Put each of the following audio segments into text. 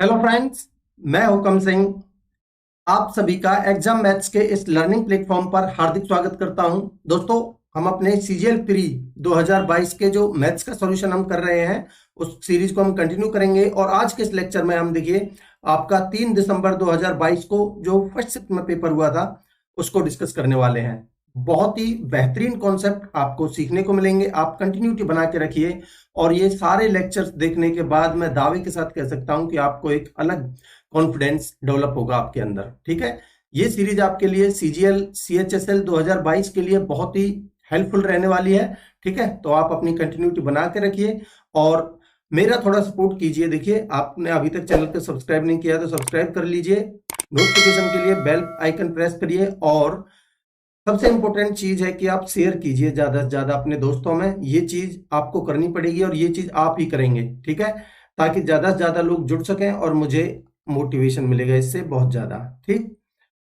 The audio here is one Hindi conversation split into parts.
हेलो फ्रेंड्स, मैं हुकम सिंह आप सभी का एग्जाम मैथ्स के इस लर्निंग प्लेटफॉर्म पर हार्दिक स्वागत करता हूं। दोस्तों, हम अपने सीजीएल प्री 2022 के जो मैथ्स का सॉल्यूशन हम कर रहे हैं उस सीरीज को हम कंटिन्यू करेंगे। और आज के इस लेक्चर में हम देखिए आपका 3 दिसंबर 2022 को जो फर्स्ट शिफ्ट में पेपर हुआ था उसको डिस्कस करने वाले हैं। बहुत ही बेहतरीन कॉन्सेप्ट आपको सीखने को मिलेंगे। आप कंटिन्यूटी बना के रखिए और ये सारे लेक्चर्स देखने के बाद मैं दावे के साथ कह सकता हूं कि आपको एक अलग कॉन्फिडेंस डेवलप होगा आपके अंदर। ठीक है, ये सीरीज आपके लिए सीजीएल सीएचएसएल 2022 के लिए बहुत ही हेल्पफुल रहने वाली है। ठीक है, तो आप अपनी कंटिन्यूटी बना के रखिए और मेरा थोड़ा सपोर्ट कीजिए। देखिए, आपने अभी तक चैनल को सब्सक्राइब नहीं किया तो सब्सक्राइब कर लीजिए, नोटिफिकेशन के लिए बेल आइकन प्रेस करिए और सबसे इंपॉर्टेंट चीज है कि आप शेयर कीजिए ज्यादा से ज्यादा अपने दोस्तों में। ये चीज आपको करनी पड़ेगी और ये चीज आप ही करेंगे। ठीक है, ताकि ज्यादा से ज्यादा लोग जुड़ सकें और मुझे मोटिवेशन मिलेगा इससे बहुत ज्यादा। ठीक,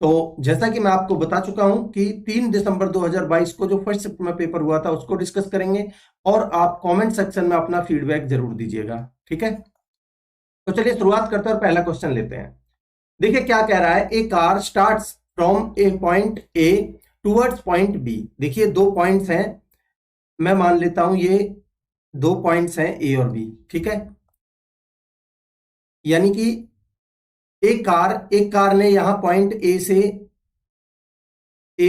तो जैसा कि मैं आपको बता चुका हूं कि 3 दिसंबर 2022 को जो फर्स्ट शिफ्ट में पेपर हुआ था उसको डिस्कस करेंगे और आप कमेंट सेक्शन में अपना फीडबैक जरूर दीजिएगा। ठीक है, तो चलिए शुरुआत करते हैं और पहला क्वेश्चन लेते हैं। देखिए क्या कह रहा है, a car starts from a point A towards point B. देखिए दो पॉइंट्स हैं, मैं मान लेता हूं ये दो पॉइंट्स हैं ए और बी। ठीक है, यानी कि एक कार ने यहां पॉइंट ए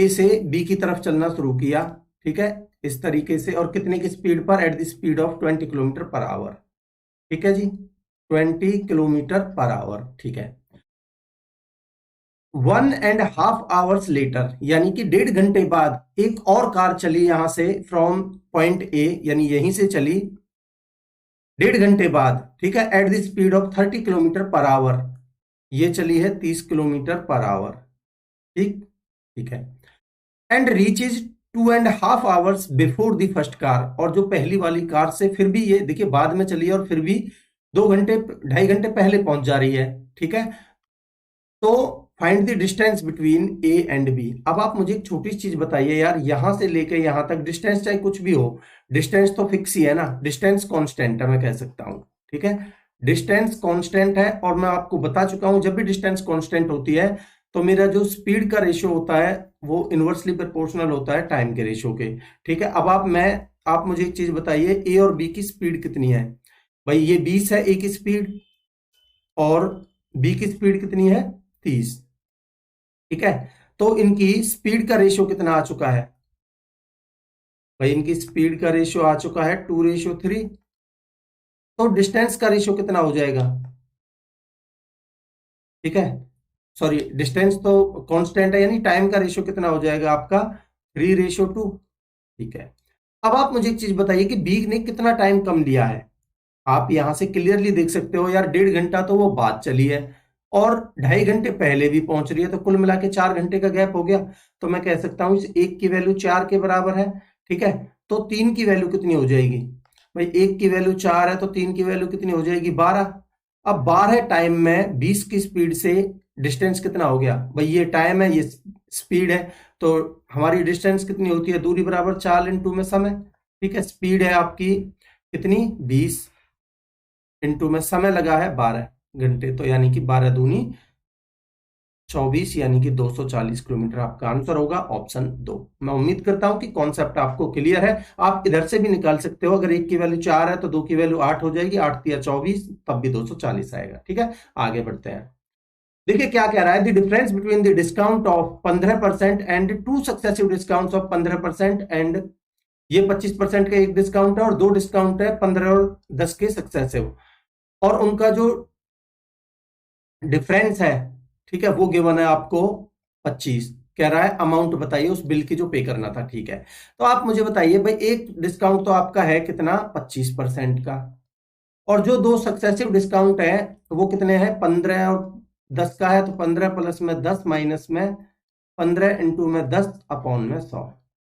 से बी की तरफ चलना शुरू किया। ठीक है, इस तरीके से, और कितने की स्पीड पर? At the speed of 20 kilometre per hour. ठीक है जी, 20 किलोमीटर पर आवर। ठीक है, 1.5 आवर्स लेटर, यानी कि 1.5 घंटे बाद एक और कार चली यहां से फ्रॉम पॉइंट ए, यानी यहीं से चली 1.5 घंटे बाद। ठीक है, at the speed of 30 kilometre per hour, ये चली है 30 किलोमीटर पर आवर। ठीक, ठीक है, and reaches 2.5 hours before the first car. और जो पहली वाली कार से फिर भी ये देखिए बाद में चली है और फिर भी 2 घंटे 2.5 घंटे पहले पहुंच जा रही है। ठीक है, तो find the distance between A and B. अब आप मुझे एक छोटी चीज बताइए यार, यहां से लेके यहां तक डिस्टेंस चाहे कुछ भी हो, डिस्टेंस तो फिक्स ही है ना, डिस्टेंस कांस्टेंट है मैं कह सकता हूं। ठीक है, डिस्टेंस कांस्टेंट है और मैं आपको बता चुका हूं जब भी डिस्टेंस कांस्टेंट होती है तो मेरा जो स्पीड का रेशियो होता है वो इनवर्सली प्रोपोर्शनल होता है टाइम के रेशियो के। ठीक है, अब आप मुझे एक चीज बताइए, ए और बी की स्पीड कितनी है? भाई ये 20 है ए की स्पीड और बी की स्पीड कितनी है? 30। ठीक है, तो इनकी स्पीड का रेशियो कितना आ चुका है? भाई इनकी स्पीड का रेशियो आ चुका है 2:3। तो डिस्टेंस का रेशियो कितना हो जाएगा? ठीक है, सॉरी, डिस्टेंस तो कांस्टेंट है, यानी टाइम का रेशियो कितना हो जाएगा आपका? 3:2। ठीक है, अब आप मुझे एक चीज बताइए कि बी ने कितना टाइम कम लिया है? आप यहां से क्लियरली देख सकते हो यार, 1.5 घंटा तो वो बाद चली है और 2.5 घंटे पहले भी पहुंच रही है, तो कुल मिला के 4 घंटे का गैप हो गया। तो मैं कह सकता हूं इस एक की वैल्यू 4 के बराबर है। ठीक है, तो 3 की वैल्यू कितनी हो जाएगी? भाई एक की वैल्यू 4 है तो 3 की वैल्यू कितनी हो जाएगी? 12। अब 12 टाइम में 20 की स्पीड से डिस्टेंस कितना हो गया? भाई ये टाइम है, ये स्पीड है, तो हमारी डिस्टेंस कितनी होती है? दूरी बराबर 4 इंटू में समय। ठीक है, स्पीड है आपकी कितनी? 20 इंटू में समय लगा है 12 घंटे, तो यानी कि 12 दूनी 24, यानी कि 240 किलोमीटर आपका आंसर होगा ऑप्शन 2। मैं उम्मीद करता हूं कि कॉन्सेप्ट आपको क्लियर है। आप इधर से भी निकाल सकते हो, अगर एक की वैल्यू 4 है तो दो की वैल्यू 8 हो जाएगी, 8 या 24, तब भी 240 आएगा। ठीक है, आगे बढ़ते हैं। देखिए क्या कह रहा है, the difference between the discount of 15% and two successive discount of 15% and, ये 25% का एक डिस्काउंट है और दो डिस्काउंट है 15 और 10 के सक्सेसिव, और उनका जो डिफरेंस है, ठीक है, वो गिवन है आपको 25। कह रहा है अमाउंट बताइए उस बिल की जो पे करना था। ठीक है, तो आप मुझे बताइए भाई एक डिस्काउंट तो आपका है कितना? 25% का, और जो दो सक्सेसिव डिस्काउंट है वो कितने हैं? 15 और 10 का है, तो 15 प्लस में 10 माइनस में 15 इंटू में 10 अपॉन में 100।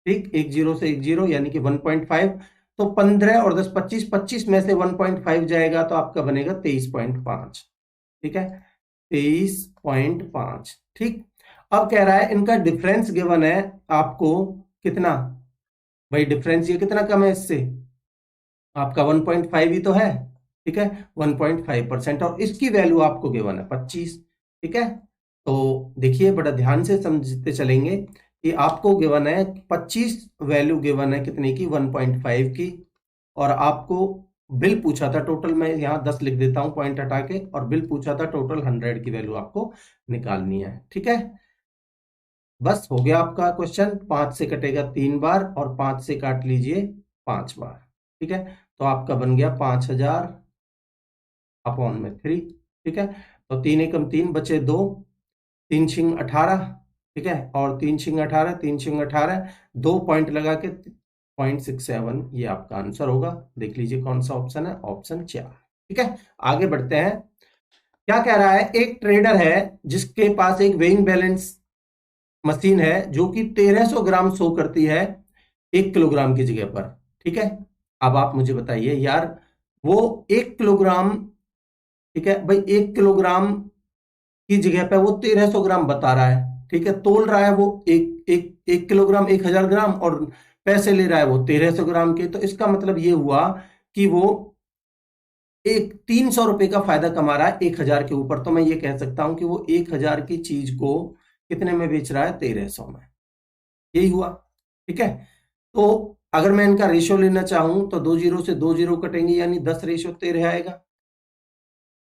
ठीक, एक जीरो से एक जीरो, यानी कि 1.5। तो 15 और 10 25, 25 में से 1.5 जाएगा तो आपका बनेगा 23.5। ठीक है, 23.5। ठीक, अब कह रहा है इनका डिफरेंस गिवन है आपको कितना? भाई डिफरेंस ये कितना कम है इससे? आपका 1.5 ही तो है। ठीक है, 1.5%, और इसकी वैल्यू आपको गिवन है 25। ठीक है, तो देखिए बड़ा ध्यान से समझते चलेंगे कि आपको गिवन है 25 वैल्यू गिवन है कितने की, 1.5 की, और आपको बिल पूछा था टोटल, मैं यहाँ 10 लिख देता हूं पॉइंट हटा के, और बिल पूछा था टोटल 100 की वैल्यू आपको निकालनी है। ठीक है, बस हो गया आपका क्वेश्चन। 5 से कटेगा 3 बार और 5 से काट लीजिए 5 बार। ठीक है, तो आपका बन गया 5000 अपॉन में 3। ठीक है, तो 3 एकम 3 बचे 2, 3 छिंग 18। ठीक है, और 3 छिंग 18, 3 छिंग 18, 2 पॉइंट लगा के 0.67, ये आपका आंसर होगा। देख लीजिए कौन सा ऑप्शन है, ऑप्शन 4। ठीक है, आगे बढ़ते हैं। क्या कह रहा है, एक ट्रेडर है जिसके पास एक वेइंग बैलेंस मशीन है जो कि 1300 ग्राम शो करती है 1 किलोग्राम की जगह पर। ठीक है, अब आप मुझे बताइए यार, वो 1 किलोग्राम, ठीक है भाई, 1 किलोग्राम की जगह पे वो 1300 ग्राम बता रहा है। ठीक है, तोल रहा है वो एक किलोग्राम 1000 ग्राम, और पैसे ले रहा है वो 1300 ग्राम के। तो इसका मतलब ये हुआ कि वो एक 300 रुपए का फायदा कमा रहा है 1000 के ऊपर। तो मैं ये कह सकता हूं कि वो 1000 की चीज को कितने में बेच रहा है, 1300 में। यही हुआ। ठीक है, तो अगर मैं इनका रेशियो लेना चाहूं तो 2 जीरो से 2 जीरो कटेंगे, यानी 10:13 आएगा।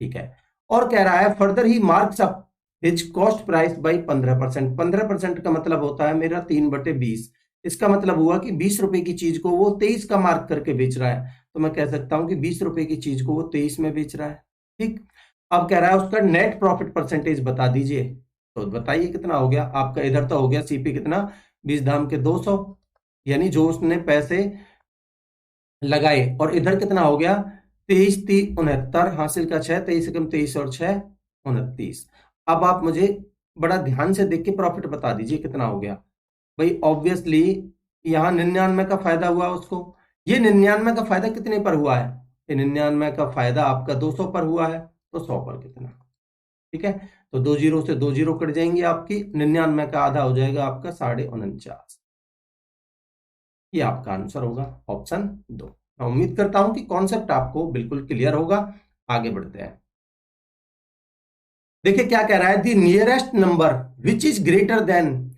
ठीक है, और कह रहा है further he marks up his cost price by 15%। 15% का मतलब होता है मेरा 3/20। इसका मतलब हुआ कि 20 रुपए की चीज को वो 23 का मार्क करके बेच रहा है। तो मैं कह सकता हूं कि 20 रुपए की चीज को वो 23 में बेच रहा है। ठीक, अब कह रहा है उसका नेट प्रॉफिट परसेंटेज बता दीजिए। तो बताइए कितना हो गया आपका। इधर तो हो गया सीपी कितना, 20 धाम के 200, यानी जो उसने पैसे लगाए, और इधर कितना हो गया, 23 3 69 हासिल का 6, 23 एकम 23 और 6 29। अब आप मुझे बड़ा ध्यान से देख के प्रॉफिट बता दीजिए कितना हो गया। भाई ऑब्वियसली यहाँ 99 का फायदा हुआ उसको। ये 99 का फायदा कितने पर हुआ है, ये 99 का फायदा आपका 200 पर हुआ है। तो 100 पर कितना। ठीक है, तो 2 जीरो से 2 जीरो कट जाएंगे, आपकी 99 का आधा हो जाएगा आपका 49.5। ये आपका आंसर होगा ऑप्शन 2। मैं उम्मीद करता हूं कि कॉन्सेप्ट आपको बिल्कुल क्लियर होगा। आगे बढ़ते हैं। देखिए क्या कह रहा है, the nearest number which is greater than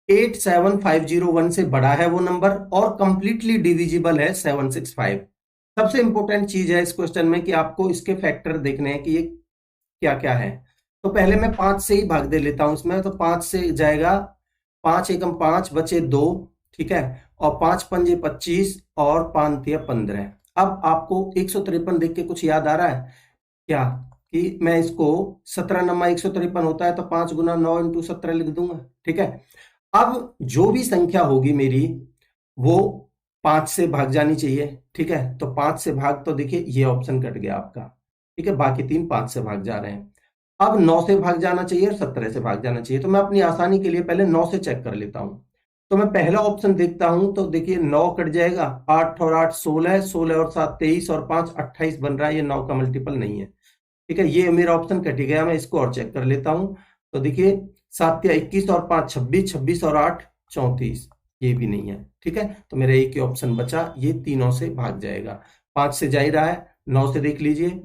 87501 से बड़ा है वो नंबर, और कंप्लीटली डिविजिबल है 765। सबसे इंपॉर्टेंट चीज है इस क्वेश्चन में कि आपको इसके फैक्टर देखने हैं कि ये क्या क्या है। तो पहले मैं 5 से ही भाग दे लेता हूं इसमें। तो 5 से जाएगा, 5 एकम 5 बचे 2। ठीक है, और 5 पंजे 25 और 5 तिया 15। अब आपको 153 देख के कुछ याद आ रहा है क्या, कि मैं इसको 17 नमा 153 होता है तो 5 गुना 9 इंटू 17 लिख दूंगा। ठीक है, अब जो भी संख्या होगी मेरी वो 5 से भाग जानी चाहिए। ठीक है, तो 5 से भाग, तो देखिए ये ऑप्शन कट गया आपका। ठीक है, बाकी 3 5 से भाग जा रहे हैं। अब 9 से भाग जाना चाहिए और 17 से भाग जाना चाहिए। तो मैं अपनी आसानी के लिए पहले 9 से चेक कर लेता हूं। तो मैं पहला ऑप्शन देखता हूं, तो देखिए 9 कट जाएगा, 8 और 8 16, 16 और 7 23 और 5 28 बन रहा है। ये 9 का मल्टीपल नहीं है। ठीक है, ये मेरा ऑप्शन कट गया। मैं इसको और चेक कर लेता हूं। तो देखिए 7 या 21 और 5 26, 26 और 8 34, ये भी नहीं है। ठीक है, तो मेरा एक ही ऑप्शन बचा, ये तीनों से भाग जाएगा। 5 से जा ही रहा है, 9 से देख लीजिए,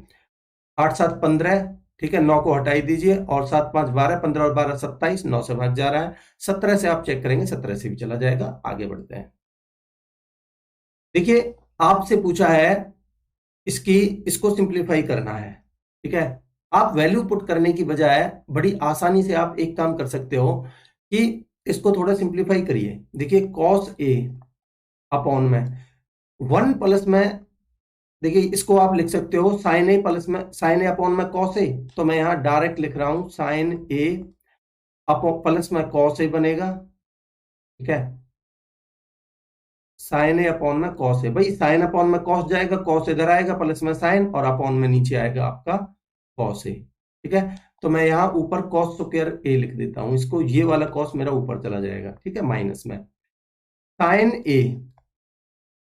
8 7 15। ठीक है, 9 को हटाई दीजिए, और 7 5 12, 15 और 12 27, 9 से भाग जा रहा है। 17 से आप चेक करेंगे, 17 से भी चला जाएगा। आगे बढ़ते हैं। देखिए आपसे पूछा है इसकी, इसको सिंप्लीफाई करना है। ठीक है, आप वैल्यू पुट करने की बजाय बड़ी आसानी से आप एक काम कर सकते हो कि इसको थोड़ा सिंप्लीफाई करिए। देखिए कॉस ए अपॉन में 1 प्लस में, देखिए इसको आप लिख सकते हो साइन ए प्लस में, साइन ए अपॉन में कॉस ए। तो मैं यहां डायरेक्ट लिख रहा हूं साइन ए अपॉन प्लस में कॉस ए बनेगा। ठीक है, साइन ए अपॉन में कॉस ए, भाई साइन अपॉन में कॉस जाएगा, कॉस इधर आएगा, प्लस में साइन, और अपॉन में नीचे आएगा आपका कॉस ए। ठीक है, तो मैं यहां ऊपर कॉस स्क्वायर ए लिख देता हूं इसको, ये वाला कॉस मेरा ऊपर चला जाएगा। ठीक है, माइनस में साइन ए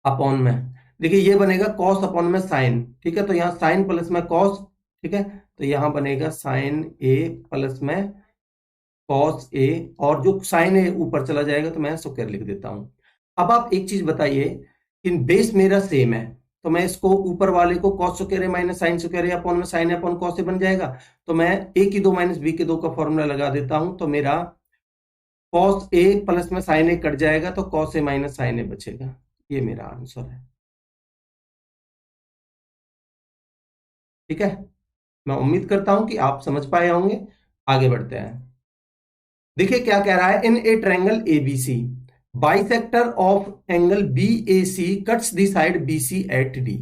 अपॉन में, देखिए ये बनेगा कॉस अपॉन में साइन। ठीक है, तो यहाँ साइन प्लस में कॉस। ठीक है, तो यहाँ बनेगा साइन ए प्लस में कॉस ए, और जो साइन ए ऊपर चला जाएगा तो मैं स्क्वायर लिख देता हूं। अब आप एक चीज बताइए, इन बेस मेरा सेम है, तो मैं इसको ऊपर वाले को cos square minus sine square upon में साइन अपॉन कॉस से बन जाएगा। तो मैं a की 2 माइनस b की 2 का फॉर्मूला लगा देता हूं, तो मेरा कॉस a प्लस में साइन a कट जाएगा, तो cos a minus sine a बचेगा। ये मेरा आंसर है। ठीक है, मैं उम्मीद करता हूं कि आप समझ पाए होंगे। आगे बढ़ते हैं। देखिए क्या कह रहा है, in a triangle ABC bisector of angle BAC cuts the side BC at D।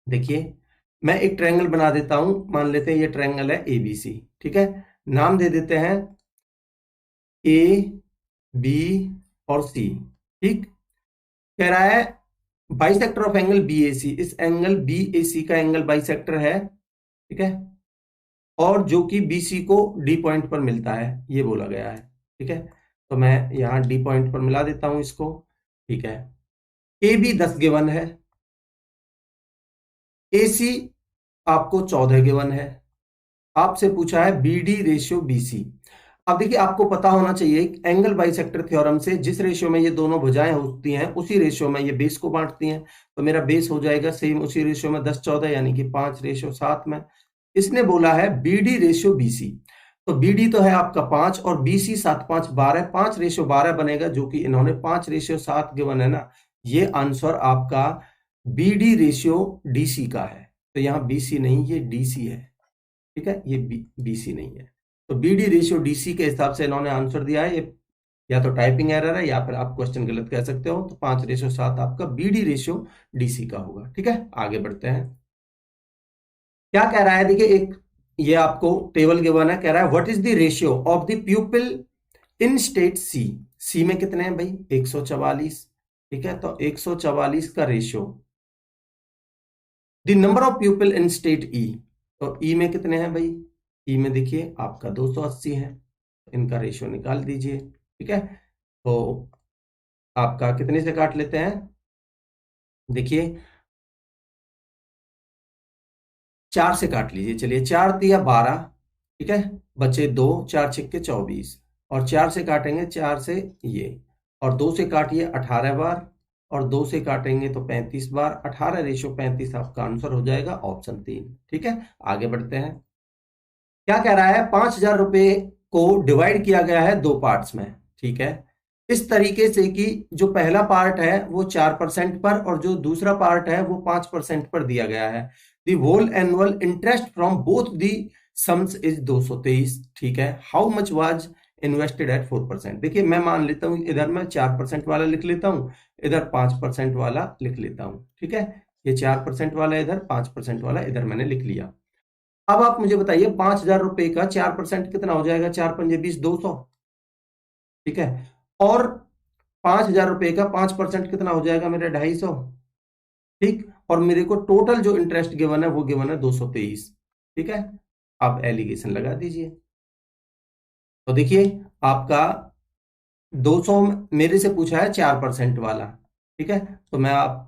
देखिए मैं एक ट्रायंगल बना देता हूं, मान लेते हैं ये ट्रायंगल है ABC। ठीक है, नाम दे देते हैं A B और C। ठीक, कह रहा है बाइसेक्टर ऑफ एंगल BAC, इस एंगल BAC का एंगल बाइसेक्टर है। ठीक है, और जो कि BC को D पॉइंट पर मिलता है, ये बोला गया है। ठीक है, तो मैं यहां D पॉइंट पर मिला देता हूं इसको। ठीक है, AB 10 गिवन है, AC आपको 14 गिवन है, आपसे पूछा है BD रेशियो BC। अब देखिए आपको पता होना चाहिए एंगल बाइसेक्टर थ्योरम से जिस रेशियो में ये दोनों भुजाएं होती हैं उसी रेशियो में ये बेस को बांटती हैं। तो मेरा बेस हो जाएगा सेम उसी रेशियो में 10-14, यानी कि 5:7 में। इसने बोला है BD रेशियो BC, तो BD तो है आपका 5 और BC 7 5 12, 5:12 बनेगा, जो कि इन्होंने 5:7 गिवन है ना। ये आंसर आपका BD रेशियो DC का है। तो यहाँ BC नहीं, ये DC है। ठीक है, ये BC नहीं है। तो BD रेशियो DC के हिसाब से इन्होंने आंसर दिया है। ये या तो टाइपिंग एरर है या फिर आप क्वेश्चन गलत कह सकते हो। तो 5:7 आपका BD रेशियो DC का होगा। ठीक है, आगे बढ़ते हैं। क्या कह रहा है, देखिए एक ये आपको टेबल गिवन है, कह रहा है what is the ratio of the pupil in state C में कितने हैं भाई, 144। ठीक है, तो 144 का ratio. The number of pupil in state E, तो ई में कितने हैं भाई, ई में देखिए आपका 280 है, इनका रेशियो निकाल दीजिए। ठीक है, तो आपका कितने से काट लेते हैं, देखिए 4 से काट लीजिए। चलिए 4 दिया 12, ठीक है, बचे 2, 4 छक्के 24, और 4 से काटेंगे 4 से ये, और 2 से काटिए 18 बार, और 2 से काटेंगे तो 35 बार। 18 रेशियो 35 आपका आंसर हो जाएगा ऑप्शन 3। ठीक है, आगे बढ़ते हैं। क्या कह रहा है, 5,000 रुपए को डिवाइड किया गया है 2 पार्ट्स में। ठीक है, इस तरीके से कि जो पहला पार्ट है वो 4% पर और जो दूसरा पार्ट है वो 5% पर दिया गया है। The whole annual interest from both the sums is 223। ठीक है, how much was invested at 4%। देखिए मैं मान लेता हूं इधर मैं 4% वाला लिख लेता हूं, इधर 5% वाला लिख लेता हूं। ठीक है, ये 4% वाला इधर, 5% वाला इधर मैंने लिख लिया। अब आप मुझे बताइए 5,000 रुपए का 4% कितना हो जाएगा, 4 पंजे 20, 200। ठीक है, और 5,000 रुपए का 5% कितना हो जाएगा मेरा, 250। ठीक, और मेरे को टोटल जो इंटरेस्ट गिवन है वो गिवन है 223। ठीक है, आप एलिगेशन लगा दीजिए। तो देखिए आपका 200 मेरे से पूछा है 4% वाला। ठीक है, तो मैं आप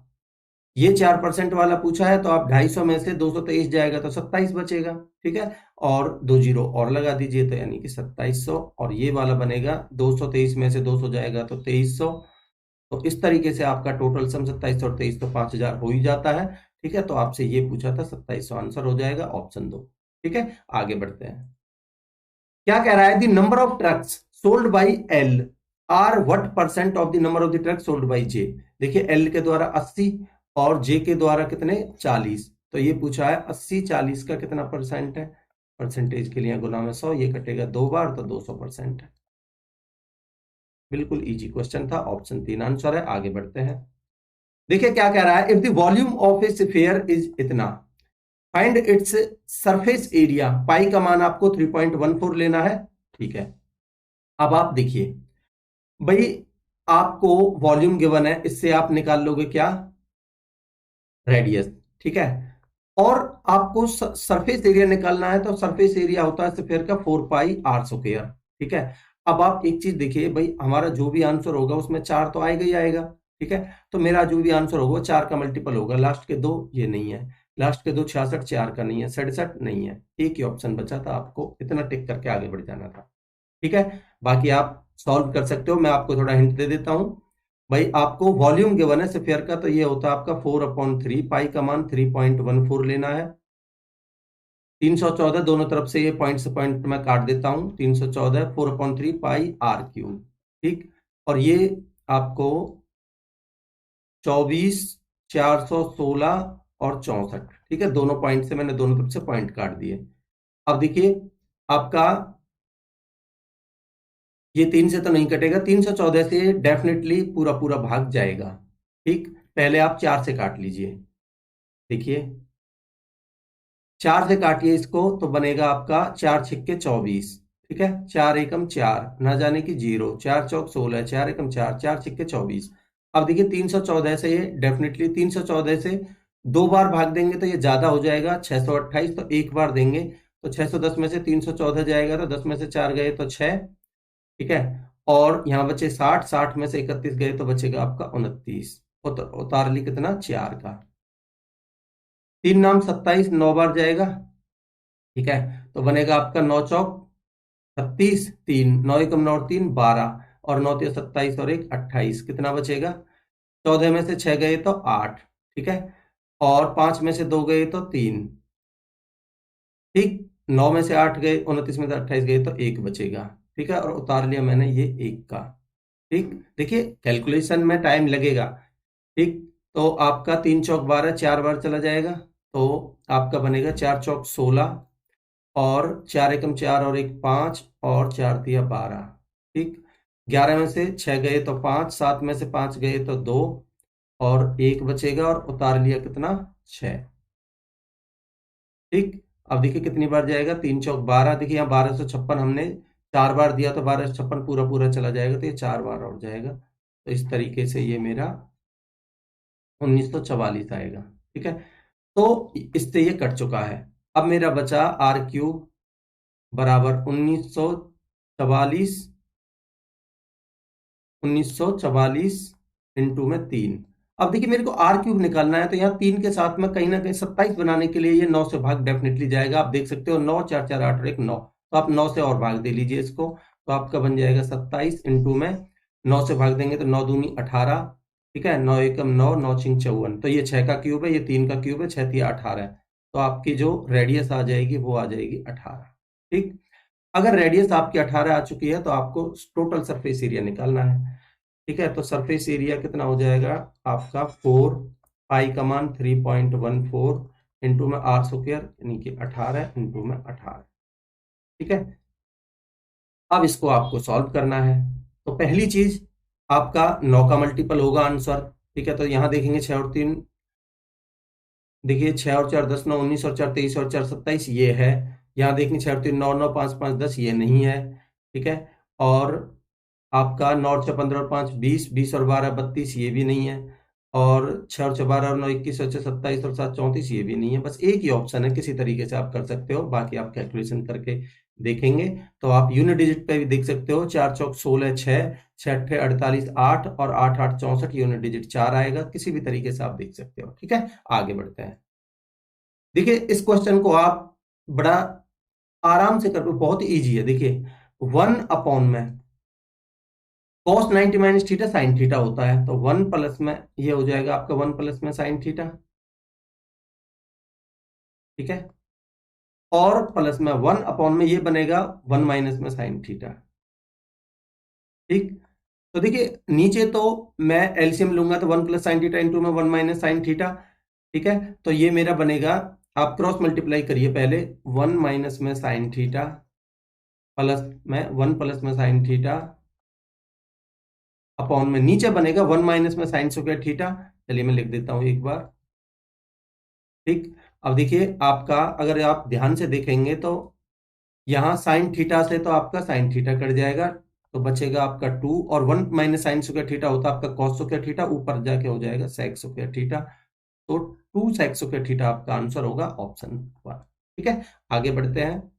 ये 4% वाला पूछा है, तो आप 250 में से 223 जाएगा तो 27 बचेगा। ठीक है, और 2 जीरो और लगा दीजिए, तो यानी कि 2700, और ये वाला बनेगा 223 में से 200 जाएगा तो 2300। तो इस तरीके से आपका टोटल सम 2700 और 2300 5,000 हो ही जाता है। ठीक है, तो आपसे ये पूछा था, 2700 आंसर हो जाएगा ऑप्शन 2। ठीक है, आगे बढ़ते हैं। क्या कह रहा है, the number of trucks sold by L R what percent of the number of the truck sold by J. देखिए एल के द्वारा 80 और जे के द्वारा कितने, 40। तो ये पूछा है 80-40 का कितना परसेंट है, परसेंटेज के लिए गुना में 100, ये कटेगा 2 बार तो 200% है। बिल्कुल इजी क्वेश्चन था, ऑप्शन 3 आंसर है। आगे बढ़ते हैं। देखिए क्या कह रहा है, if the volume of A sphere is इतना, फाइंड इट्स सरफेस एरिया। पाई का मान आपको 3.14 लेना है। ठीक है, अब आप देखिए भाई आपको वॉल्यूम गिवन है, इससे आप निकाल लोगे क्या, रेडियस। ठीक है, और आपको सरफेस एरिया निकालना है, तो सरफेस एरिया होता है स्फीयर का 4πr²। ठीक है, अब आप एक चीज देखिए भाई, हमारा जो भी आंसर होगा उसमें 4 तो आएगा ही आएगा। ठीक है, तो मेरा जो भी आंसर होगा 4 का मल्टीपल होगा, लास्ट के 2 ये नहीं है, लास्ट के 2 66, 4 का नहीं है, 67 नहीं है, एक ही ऑप्शन बचा था, आपको इतना टिक करके आगे बढ़ जाना था। ठीक है, बाकी आप सॉल्व कर सकते हो, मैं आपको थोड़ा हिंट दे देता हूं। भाई आपको वॉल्यूम गिवन है स्फीयर का, तो ये होता है आपका 4/3, पाई का मान 3.14 लेना है। 314 दोनों तरफ से, ये पॉइंट से पॉइंट मैं काट देता हूं, 314 4/3 पाई आर क्यूब, ठीक। और ये आपको 24, 416 और 64, ठीक है। दोनों पॉइंट से मैंने दोनों तरफ से पॉइंट काट दिए। अब देखिए आपका ये 3 से तो नहीं कटेगा, 314 से डेफिनेटली पूरा पूरा भाग जाएगा, ठीक। पहले आप 4 से काट लीजिए, देखिए 4 से काटिए इसको, तो बनेगा आपका 4 छिक्के 24, ठीक है। 4 एकम 4, ना जाने की 0, 4 चौक 16, 4 एकम 4, 4 छिक्के 24। अब देखिए 314 से ये डेफिनेटली 314 से 2 बार भाग देंगे तो ये ज्यादा हो जाएगा 628, तो एक बार देंगे तो 610 में से 314 जाएगा, तो 10 में से 4 गए तो 6, ठीक है। और यहाँ बचे 60, 60 में से 31 गए तो बचेगा आपका 29, उतार ली कितना 4 का। 3 नाम 27, 9 बार जाएगा, ठीक है। तो बनेगा आपका 9 चौक 36, 3, 9 एकम 9 और 3 12, और 9 3 27 और 1 28, कितना बचेगा 14 में से 6 गए तो 8, ठीक है। और 5 में से 2 गए तो 3, ठीक। 9 में से 8 गए, 29 में से 28 गए तो 1 बचेगा, ठीक है। और उतार लिया मैंने ये 1 का, ठीक। देखिए कैलकुलेशन में टाइम लगेगा, ठीक। तो आपका 3 चौक 12, 4 बार चला जाएगा, तो आपका बनेगा 4 चौक 16, और 4 एकम 4 और 1 5, और 4 तिया 12, ठीक। 11 में से 6 गए तो 5, 7 में से 5 गए तो 2, और 1 बचेगा, और उतार लिया कितना 6, ठीक। अब देखिए कितनी बार जाएगा, 3 चौक 12, देखिए यहाँ 1256 हमने 4 बार दिया, तो 1256 पूरा पूरा चला जाएगा, तो ये 4 बार और जाएगा। तो इस तरीके से ये मेरा 1944 आएगा, ठीक है। तो इससे ये कट चुका है। अब मेरा बचा आर क्यूब बराबर 1944 इंटू में 3। अब देखिए मेरे को आर क्यूब निकालना है, तो यहाँ 3 के साथ में कहीं ना कहीं 27 बनाने के लिए ये 9 से भाग डेफिनेटली जाएगा। आप देख सकते हो 9, 4 4 8 और 1 9, तो आप 9 से और भाग दे लीजिए इसको, तो आपका बन जाएगा 27 इंटू में 9 से भाग देंगे तो 9 दूनी 18, ठीक है। 9 एकम 9, 9 छिंग 54, तो ये 6 का क्यूब है, ये 3 का क्यूब है, 6 तिया 18 है, तो आपकी जो रेडियस आ जाएगी वो आ जाएगी 18, ठीक। अगर रेडियस आपकी 18 आ चुकी है तो आपको टोटल सरफेस एरिया निकालना है, ठीक है। तो सरफेस एरिया कितना हो जाएगा आपका 4, पाई का मान 3.14 इंटू में आर स्क्वायर यानी कि 18 इंटू में 18, ठीक है। अब इसको आपको सॉल्व करना है, तो पहली चीज आपका 9 का मल्टीपल होगा आंसर, ठीक है। तो यहां देखेंगे 6 और 3, देखिए 6 और 4 10, 9 19, और 4 23, और 4 27, ये है। यहाँ देखिए 6 और 3 9, 9 5 5 10, ये नहीं है, ठीक है। और आपका 9 और 6 15 और 5 20, 20 और 12 32, ये भी नहीं है। और 6 और 6 12 और 9 21, और 6 27 और 7 34, ये भी नहीं है। बस एक ही ऑप्शन है, किसी तरीके से आप कर सकते हो, बाकी आप कैलकुलेशन करके देखेंगे तो आप यूनिट डिजिट पे भी देख सकते हो। 4 चौक 16 6, 6 अट्ठे 48 8, और 8 8 64, यूनिट डिजिट 4 आएगा। किसी भी तरीके से आप देख सकते हो, ठीक है। आगे बढ़ते हैं, देखिए इस क्वेश्चन को आप बड़ा आराम से कर, बहुत इजी है। देखिए 1 में cos 90 minus theta sine theta होता है, तो 1 प्लस में ये हो जाएगा आपका 1 प्लस में साइन थीटा, ठीक है। और प्लस में 1 में ये बनेगा 1 माइनस में साइन थीटा, ठीक। तो देखिए नीचे तो मैं एलसीएम लूंगा, तो 1 प्लस साइन थीटा इंटू में 1 माइनस साइन थीटा, ठीक है। तो ये मेरा बनेगा, आप क्रॉस मल्टीप्लाई करिए पहले, 1 माइनस में साइन थीटा प्लस में 1 प्लस में साइन थीटा अपॉन में नीचे बनेगा 1 माइनस में साइन स्क्वायर थीटा। चलिए मैं लिख देता हूं एक बार, ठीक। अब देखिए आपका अगर आप ध्यान से देखेंगे तो यहाँ साइन थीटा से तो आपका साइन थीटा कट जाएगा, तो बचेगा आपका 2, और 1 माइनस साइन स्क्वायर थीटा होता है आपका कॉस स्क्वायर थीटा, ऊपर जाके हो जाएगा सेक स्क्वायर थीटा, तो 2 सेक स्क्वायर थीटा आपका आंसर होगा ऑप्शन 1, ठीक है। आगे बढ़ते हैं,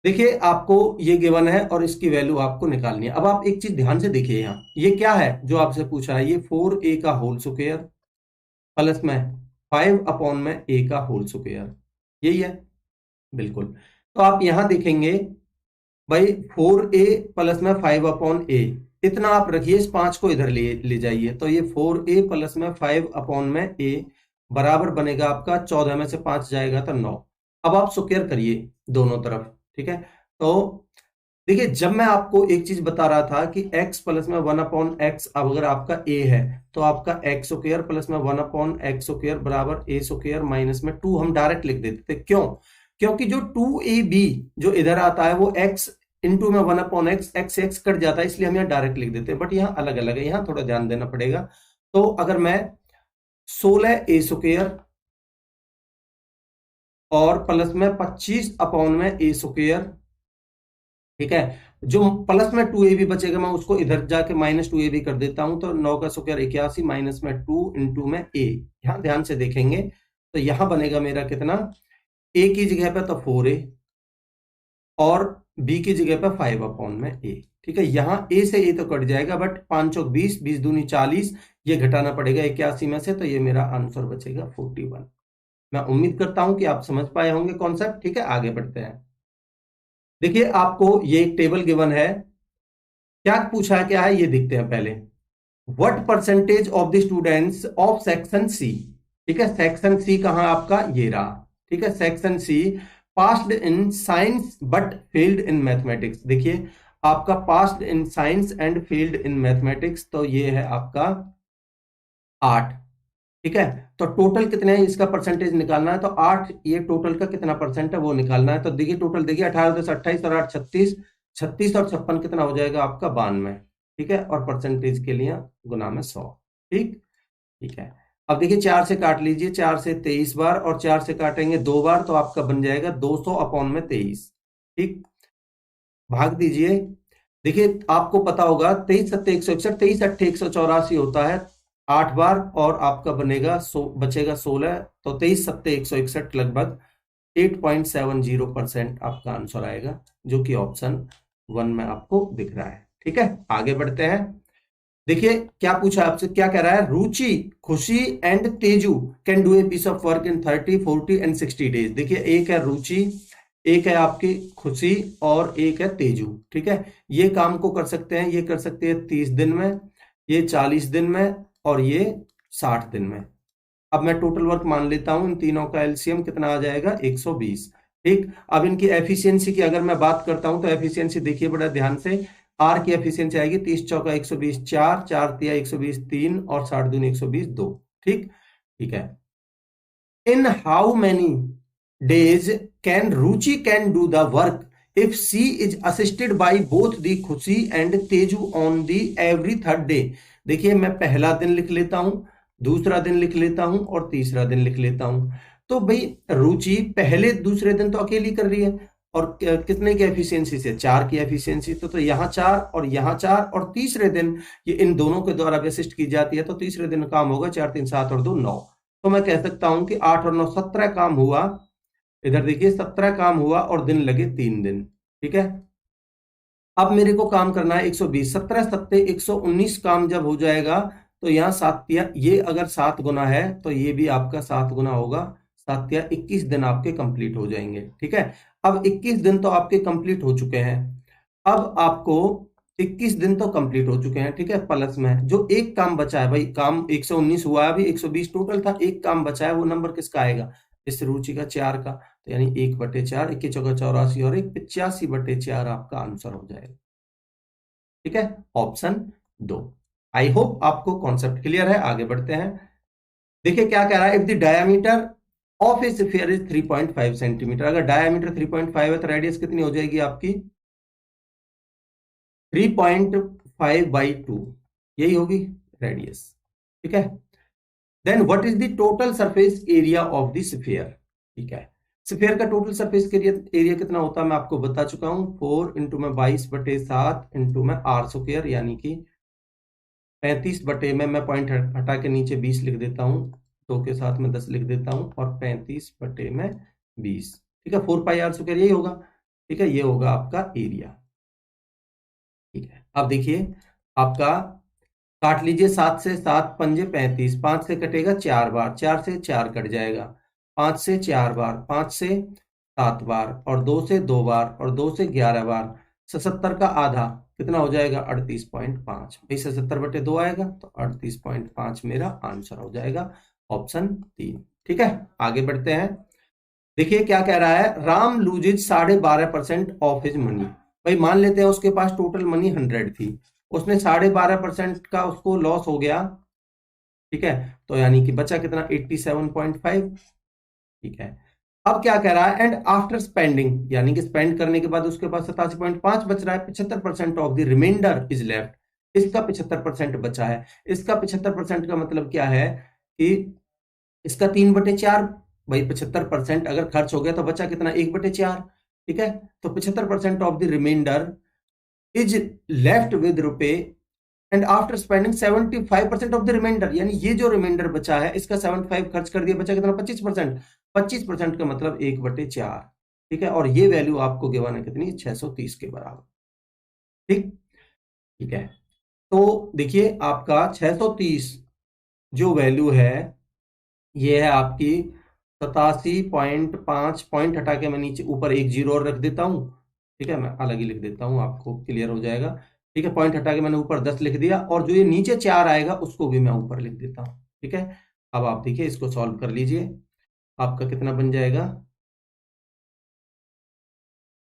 देखिए आपको ये गिवन है और इसकी वैल्यू आपको निकालनी है। अब आप एक चीज ध्यान से देखिए, यहाँ ये क्या है जो आपसे पूछा है, ये 4a का होल स्क्वायर प्लस में 5 में a का होल स्क्वायर, यही है बिल्कुल। तो आप यहां देखेंगे भाई 4a प्लस में 5 अपॉन a, इतना आप रखिए, इस 5 को इधर ले जाइए, तो ये 4a प्लस में 5/a बराबर बनेगा आपका 14 में से 5 जाएगा तो 9। अब आप स्क्वायर करिए दोनों तरफ, ठीक है। तो देखिए, जब मैं आपको एक चीज बता रहा था कि x प्लस में 1/x, अब अगर आपका a है तो आपका x स्क्वायर प्लस में 1/x स्क्वायर बराबर a स्क्वायर माइनस में 2 हम डायरेक्ट लिख देते थे। क्यों? क्योंकि जो 2ab जो इधर आता है वो x इंटू में 1/x, x कट जाता है, इसलिए हम यहाँ डायरेक्ट लिख देते हैं। बट यहाँ अलग अलग है, यहाँ थोड़ा ध्यान देना पड़ेगा। तो अगर मैं 16a स्क्वायर और प्लस में 25/a स्क्वायर, ठीक है, जो प्लस में 2ab बचेगा मैं उसको इधर जाके माइनस 2ab कर देता हूं, तो 9 का स्क्वायर 81 माइनस में 2 इंटू में a। यहां ध्यान से देखेंगे तो यहां बनेगा मेरा कितना, a की जगह पे तो 4a और b की जगह पे 5/a, ठीक है। यहां a से a तो कट जाएगा, बट 5 चौक 20, 20 दूनी 40, ये घटाना पड़ेगा 81 में से, तो ये मेरा आंसर बचेगा 41। मैं उम्मीद करता हूं कि आप समझ पाए होंगे कॉन्सेप्ट, ठीक है। आगे बढ़ते हैं। देखिए, आपको ये एक टेबल गिवन है, क्या पूछा है, क्या है ये देखते हैं पहले। What percentage of the students of section C, ठीक है, सेक्शन सी कहां आपका, ये रहा, ठीक है, section C, passed in science but failed in mathematics. देखिए, आपका passed in science and failed in mathematics, तो ये है आपका 8, ठीक है। तो टोटल कितने हैं इसका परसेंटेज निकालना है, तो 8, ये टोटल का कितना परसेंट है वो निकालना है। तो देखिए टोटल, देखिए 18 10 28 और 8 36, 36 और 56 कितना हो जाएगा आपका 92, ठीक है, और परसेंटेज के लिए गुना में 100, ठीक, ठीक है। अब देखिए 4 से काट लीजिए, 4 से 23 बार और 4 से काटेंगे 2 बार, तो आपका बन जाएगा 200/23, ठीक, भाग दीजिए। देखिए आपको पता होगा 23 7 161, 23 8 184 होता है 8 बार, और आपका बनेगा बचेगा 16, तो 23 7 161 लगभग 8.70% आपका आंसर आएगा, जो कि ऑप्शन 1 में आपको दिख रहा है, ठीक है। आगे बढ़ते हैं। देखिए क्या पूछा आपसे, क्या कह रहा है, Ruchi, Khushi and Teju can do a piece of work in 30 40 and 60 days. देखिए एक है रुचि, एक है आपकी खुशी और एक है तेजू, ठीक है। ये काम को कर सकते हैं, ये कर सकते हैं 30 दिन में, ये 40 दिन में और ये 60 दिन में। अब मैं टोटल वर्क मान लेता हूं, इन तीनों का एलसीएम कितना आ जाएगा 120, ठीक। अब इनकी एफिशिएंसी की अगर मैं बात करता हूं तो एफिशिएंसी देखिए बड़ा ध्यान से, आर की एफिशिएंसी आएगी 30 चौका 120 4, 4 तिया 120 3 और 60 दूनी 120 2, ठीक, ठीक है। In how many days can Ruchi can do the work if she is assisted by both the Khushi and Teju on the every third day। देखिए मैं पहला दिन लिख लेता हूं, दूसरा दिन लिख लेता हूं और तीसरा दिन लिख लेता हूं। तो भाई रुचि पहले दूसरे दिन तो अकेली कर रही है, और कितने की एफिशिएंसी से, 4 की एफिशिएंसी, तो यहाँ 4 और यहाँ 4, और तीसरे दिन ये इन दोनों के द्वारा भी असिस्ट की जाती है, तो तीसरे दिन काम होगा 4 3 7 और 2 9। तो मैं कह सकता हूं कि 8 और 9 17 काम हुआ। इधर देखिए 17 काम हुआ और दिन लगे 3 दिन, ठीक है। अब मेरे को काम करना है 120, 17 7 119 काम जब हो जाएगा, तो यहाँ 7 ये अगर 7 गुना है तो ये भी आपका 7 गुना होगा, 7 21 दिन आपके कंप्लीट हो जाएंगे, ठीक है। अब 21 दिन तो आपके कंप्लीट हो चुके हैं, अब आपको 21 दिन तो कंप्लीट हो चुके हैं, ठीक है। प्लस में जो एक काम बचा है, भाई काम 119 हुआ है, अभी 120 टोटल था, एक काम बचा है, वो नंबर किसका आएगा, इस रुचि का 4 का, तो यानी 1/4, 21 चौका 84 और 1 85/4 आपका आंसर हो जाएगा, ठीक है, ऑप्शन 2। आई होप आपको कॉन्सेप्ट क्लियर है। आगे बढ़ते हैं। देखिए क्या कह रहा है, if the diameter of A sphere is 3.5 centimetre, अगर डायमीटर 3.5 है तो रेडियस कितनी हो जाएगी आपकी 3.5/2, यही होगी रेडियस, ठीक है। Then what is the total surface area of the sphere, ठीक है। स्फीयर का टोटल सरफेस एरिया कितना होता है मैं आपको बता चुका हूं, 4 इंटू में 22/7 इंटू में आर स्क्वायर, यानी कि 35 में मैं पॉइंट हटा के नीचे 20 लिख देता हूं, 2 के साथ में 10 लिख देता हूं, और 35/20, ठीक है, 4πr², यही होगा, ठीक है, ये होगा आपका एरिया, ठीक है। अब देखिए आपका काट लीजिए, 7 से 7 पंजे 35, 5 से कटेगा 4 बार, 4 से 4 कट जाएगा, 5 से 4 बार, 5 से 7 बार, और 2 से 2 बार, और 2 से 11 बार, 77 का आधा कितना हो जाएगा 38.5। भाई 77/2 आएगा तो 38.5 मेरा आंसर हो जाएगा, ऑप्शन 3। ठीक है, आगे बढ़ते हैं। देखिए क्या कह रहा है, Ram loses 12.5% of his money. भाई मान लेते हैं उसके पास टोटल मनी 100 थी, उसने 12.5% का उसको लॉस हो गया। ठीक है, तो यानी कि बचा कितना 87.5। ठीक है, अब क्या कह रहा है, एंड आफ्टर स्पेंडिंग, यानी कि स्पेंड करने के बाद उसके पास 87.5 बच रहा है, 75% of the remainder is left. इसका 75% बचा है। इसका 75% का मतलब क्या है कि इसका 3/4। भाई 75% अगर खर्च हो गया तो बचा कितना 1/4। ठीक है, तो 75% of the remainder is left with रुपए, and after spending 75% of the remainder, यानी ये जो रिमाइंडर बचा है इसका 75 खर्च कर दिया, बचा कितना 25%। 25% का मतलब 1/4। ठीक है, और ये वैल्यू आपको गिवन है कितनी 630 के बराबर। ठीक, ठीक है, तो देखिए आपका 630 जो वैल्यू है ये है आपकी 87.5। पॉइंट हटा के मैं नीचे ऊपर एक जीरो और रख देता हूं। ठीक है, मैं अलग ही लिख देता हूं, आपको क्लियर हो जाएगा। ठीक है, पॉइंट हटा के मैंने ऊपर 10 लिख दिया, और जो ये नीचे 4 आएगा उसको भी मैं ऊपर लिख देता हूं। ठीक है, अब आप देखिए इसको सॉल्व कर लीजिए, आपका कितना बन जाएगा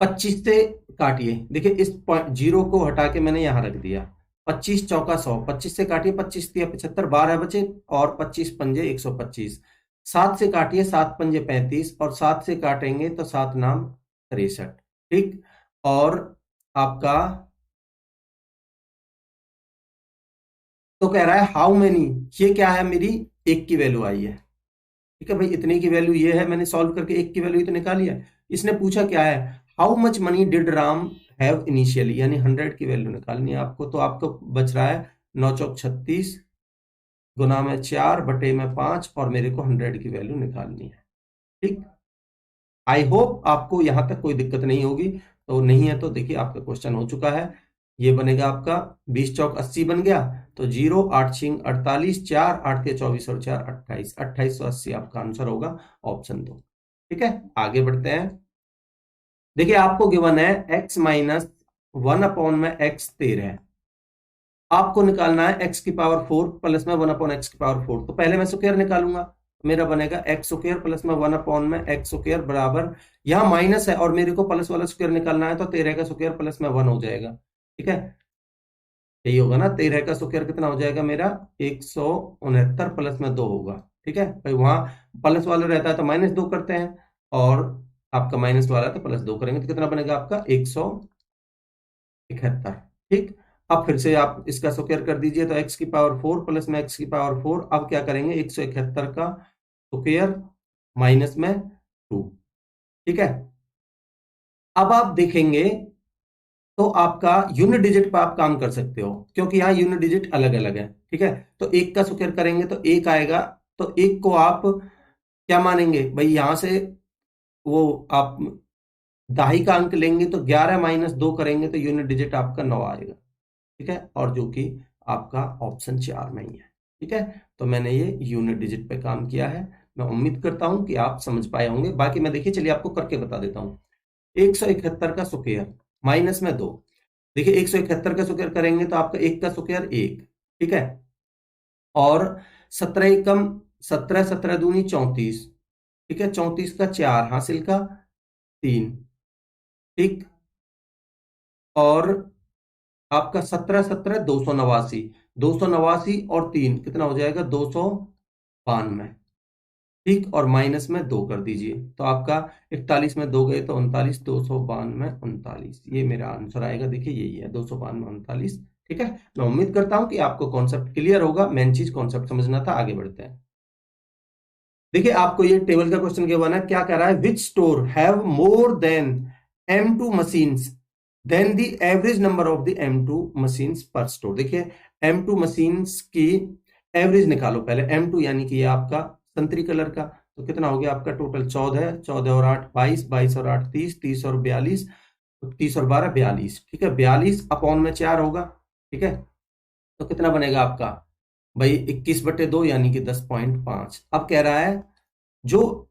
25 से काटिए। देखिए इस जीरो को हटा के मैंने यहां रख दिया। 25 चौका 100, 25 से काटिए, 25 दिया 75, 12 बचे, और 25 पंजे 125। 7 से काटिए, 7 पंजे 35, और 7 से काटेंगे तो 7 नाम 63। ठीक, और आपका तो कह रहा है हाउ मेनी, ये क्या है मेरी एक की वैल्यू आई है। ठीक है भाई, इतने की वैल्यू ये है, मैंने सॉल्व करके एक की वैल्यू तो निकाली है। इसने पूछा क्या है, how much money did Ram have initially, यानी 100 की वैल्यू निकालनी है आपको। तो आपको बच रहा है 9 चौक 36 गुना में 4 बटे में 5, और मेरे को 100 की वैल्यू निकालनी है। ठीक, आई होप आपको यहां तक कोई दिक्कत नहीं होगी। तो नहीं है तो देखिए आपका क्वेश्चन हो चुका है। ये बनेगा आपका 20 चौक 80 बन गया, तो 0 8 छिंग 48, 4 8 के 24 और 4 28, 2880 आपका आंसर होगा, ऑप्शन 2। ठीक है, आगे बढ़ते हैं। देखिए आपको गिवन है x माइनस 1 में x 13 है। आपको निकालना है x की पावर 4 प्लस में 1/x की पावर 4। तो पहले मैं स्क्वायर निकालूंगा, मेरा बनेगा x स्क्वायर प्लस में 1/x स्क्वायर बराबर, यहां माइनस है और मेरे को प्लस वाला स्क्वायर निकालना है, तो 13 का स्क्वायर प्लस में 1 हो जाएगा। ठीक है, यही होगा ना, 13 का स्क्वायर कितना हो जाएगा मेरा 169 प्लस में 2 होगा। ठीक है भाई, वहां प्लस वाला रहता है तो -2 करते हैं, और आपका माइनस वाला तो +2 करेंगे, तो कितना बनेगा आपका 171। ठीक, अब फिर से आप इसका स्क्वायर कर दीजिए, तो x की पावर 4 प्लस में x की पावर 4। अब क्या करेंगे 171 का स्क्वायर माइनस में 2। ठीक है, अब आप देखेंगे तो आपका यूनिट डिजिट पर आप काम कर सकते हो, क्योंकि यहाँ यूनिट डिजिट अलग अलग है। ठीक है, तो 1 का स्क्वायर करेंगे तो 1 आएगा, तो 1 को आप क्या मानेंगे भाई, यहां से वो आप दाही का अंक लेंगे, तो 11 माइनस 2 करेंगे तो यूनिट डिजिट आपका 9 आएगा। ठीक है, और जो कि आपका ऑप्शन 4 में ही है। ठीक है, तो मैंने ये यूनिट डिजिट पे काम किया है। मैं उम्मीद करता हूं कि आप समझ पाए होंगे। बाकी मैं देखिए चलिए आपको करके बता देता हूं। 171 का स्क्वायर माइनस में 2। देखिए 171 का स्क्वायर करेंगे तो आपका 1 का स्क्वायर 1। ठीक है, और 17 एकम 17, 17 दूनी 34। ठीक है, 34 का 4 हासिल का 3। ठीक, और आपका 17 17 289, 289 और 3 कितना हो जाएगा 292। ठीक, और माइनस में 2 कर दीजिए, तो आपका 41 में 2 गए तो 39, 292 39, ये मेरा आंसर आएगा। देखिए यही है 292 39। ठीक है, मैं उम्मीद करता हूं कि आपको कॉन्सेप्ट क्लियर होगा। मेन चीज कॉन्सेप्ट समझना था। आगे बढ़ते हैं। देखिए आपको ये टेबल का क्वेश्चन क्या बना, क्या कह रहा है, which store have more than M2 machines than the average number of the M2 machines per store. देखिए M2 मशीन्स की एवरेज निकालो पहले। M2 यानी कि ये आपका संतरी कलर का, तो कितना हो गया आपका टोटल 14, 14 और 8 22, 22 और 8 30, 30 और 42, 30 और 12 42। ठीक है, 42 अपॉन में 4 होगा। ठीक है, तो कितना बनेगा आपका भाई 21/2 यानी कि 10.5। अब कह रहा है जो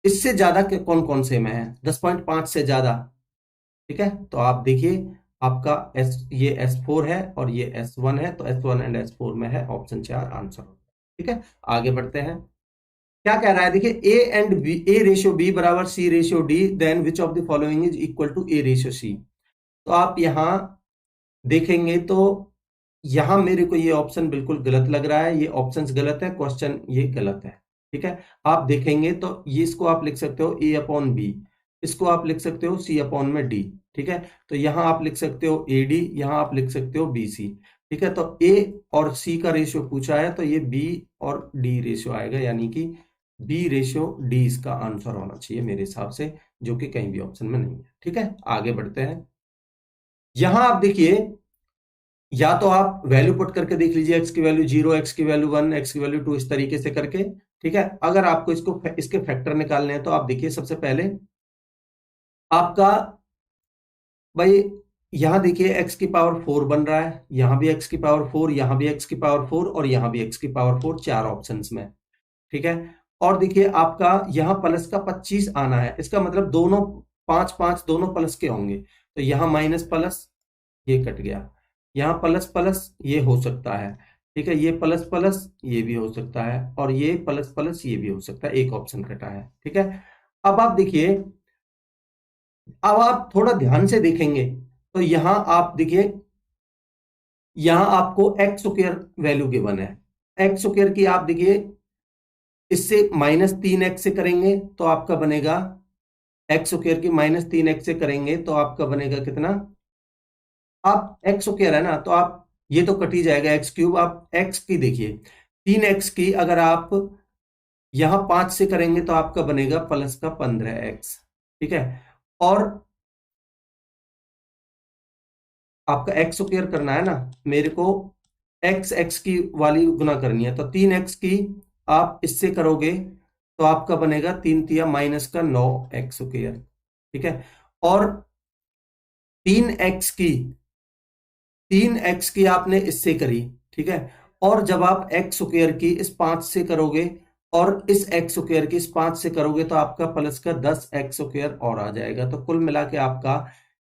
इससे ज्यादा कौन कौन से में है 10.5 से ज्यादा। ठीक है, तो आप देखिए आपका ये S4 है और ये S1 है, तो S1 एंड S4 में है, ऑप्शन 4 आंसर होगा। ठीक है, आगे बढ़ते हैं। क्या कह रहा है, देखिए A and B, A ratio B बराबर C ratio D, then which of the following is equal to A ratio C। तो आप यहां देखेंगे तो यहां मेरे को ये ऑप्शन बिल्कुल गलत लग रहा है, ये ऑप्शंस गलत है, क्वेश्चन ये गलत है। ठीक है, आप देखेंगे तो ये इसको आप लिख सकते हो A अपॉन B, इसको आप लिख सकते हो C अपॉन में D। ठीक है, तो यहां आप लिख सकते हो AD, यहां आप लिख सकते हो BC। ठीक है, तो A और C का रेशियो पूछा है, तो ये B और D रेशियो आएगा, यानी कि B रेशियो D इसका आंसर होना चाहिए मेरे हिसाब से, जो कि कहीं भी ऑप्शन में नहीं है। ठीक है, आगे बढ़ते हैं। यहां आप देखिए, या तो आप वैल्यू पुट करके देख लीजिए, x की वैल्यू 0, x की वैल्यू 1, x की वैल्यू 2, इस तरीके से करके। ठीक है, अगर आपको इसके फैक्टर निकालने हैं तो आप देखिए, सबसे पहले आपका भाई यहां देखिए x की पावर 4 बन रहा है, यहां भी x की पावर 4, यहां भी x की पावर 4 और यहां भी x की पावर 4, चार ऑप्शंस में। ठीक है, और देखिए आपका यहां प्लस का 25 आना है, इसका मतलब दोनों 5 5 दोनों प्लस के होंगे, तो यहां माइनस प्लस ये कट गया, यहाँ प्लस प्लस ये हो सकता है। ठीक है, ये प्लस प्लस ये भी हो सकता है, और ये प्लस प्लस ये भी हो सकता है, एक ऑप्शन कटा है। ठीक है, अब आप देखिए, अब आप थोड़ा ध्यान से देखेंगे तो यहां आप देखिए, यहां आपको एक्स स्क्वायर वैल्यू गिवन है, एक्स स्क्वायर की आप देखिए, इससे -3x से करेंगे तो आपका बनेगा, एक्स स्क्वायर की -3x से करेंगे तो आपका बनेगा कितना, आप एक्स स्क्वायर है ना, तो आप ये तो कट ही जाएगा, एक्स क्यूब। आप एक्स की देखिए, 3x की अगर आप यहां 5 से करेंगे तो आपका बनेगा प्लस का 15x। ठीक है, और आपका एक्स स्क्वायर करना है ना, मेरे को एक्स एक्स की वाली गुना करनी है, तो 3x की आप इससे करोगे तो आपका बनेगा 3 तिया माइनस का 9x स्क्वायर। ठीक है, और 3x की 3x की आपने इससे करी। ठीक है, और जब आप एक्स स्क्वायर की इस 5 से करोगे और इस एक्स स्क्वायर की इस 5 से करोगे तो आपका प्लस का 10x स्क्वायर और आ जाएगा, तो कुल मिला के आपका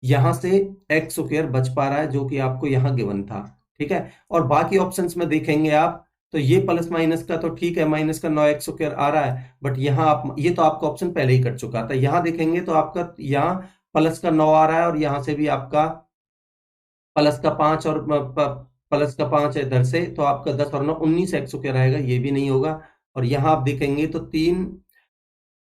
यहां से एक्स स्क्वायर बच पा रहा है, जो कि आपको यहां गिवन था। ठीक है, और बाकी ऑप्शंस में देखेंगे आप तो ये प्लस माइनस का तो ठीक है, माइनस का 9x स्क्वायर आ रहा है, बट यहाँ आप ये तो आपका ऑप्शन पहले ही कट चुका था। यहां देखेंगे तो आपका यहाँ प्लस का 9 आ रहा है, और यहां से भी आपका प्लस का 5 और प्लस का 5 है इधर से, तो आपका 10 और 9 19x स्क्वायर आएगा, ये भी नहीं होगा। और यहां आप देखेंगे तो 3